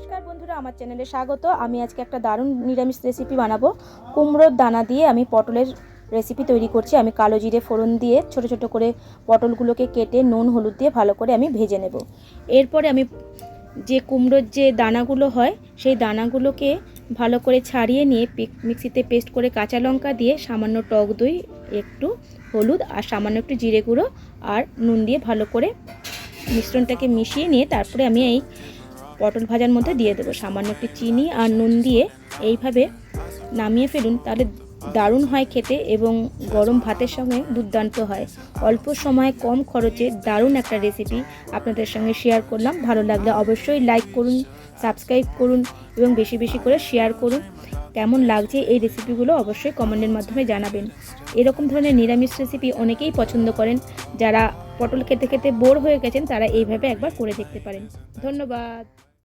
নমস্কার বন্ধুরা, আমার চ্যানেলে স্বাগত। আমি আজকে একটা দারুণ নিরামিষ রেসিপি বানাবো। কুমড়োর দানা দিয়ে আমি পটলের রেসিপি তৈরি করছি। আমি কালো জিরে ফোড়ন দিয়ে ছোট ছোট করে পটলগুলোকে কেটে নুন হলুদ দিয়ে ভালো করে আমি ভেজে নেব। এরপরে আমি যে কুমড়োর যে দানাগুলো হয় সেই দানাগুলোকে ভালো করে ছাড়িয়ে নিয়ে মিক্সিতে পেস্ট করে কাঁচা লঙ্কা দিয়ে সামান্য টক দই, একটু হলুদ আর সামান্য একটু জিরে গুঁড়ো আর নুন দিয়ে ভালো করে মিশ্রণটাকে মিশিয়ে নিয়ে তারপরে আমি এই পটল ভাজার মধ্যে দিয়ে দেবো। সামান্য একটু চিনি আর নুন দিয়ে এইভাবে নামিয়ে ফেলুন, তাহলে দারুণ হয় খেতে এবং গরম ভাতের সঙ্গে দুর্দান্ত হয়। অল্প সময়ে কম খরচে দারুণ একটা রেসিপি আপনাদের সঙ্গে শেয়ার করলাম। ভালো লাগলে অবশ্যই লাইক করুন, সাবস্ক্রাইব করুন এবং বেশি বেশি করে শেয়ার করুন। কেমন লাগছে এই রেসিপিগুলো অবশ্যই কমেন্টের মাধ্যমে জানাবেন। এরকম ধরনের নিরামিষ রেসিপি অনেকেই পছন্দ করেন। যারা পটল খেতে খেতে বোর হয়ে গেছেন তারা এইভাবে একবার করে দেখতে পারেন। ধন্যবাদ।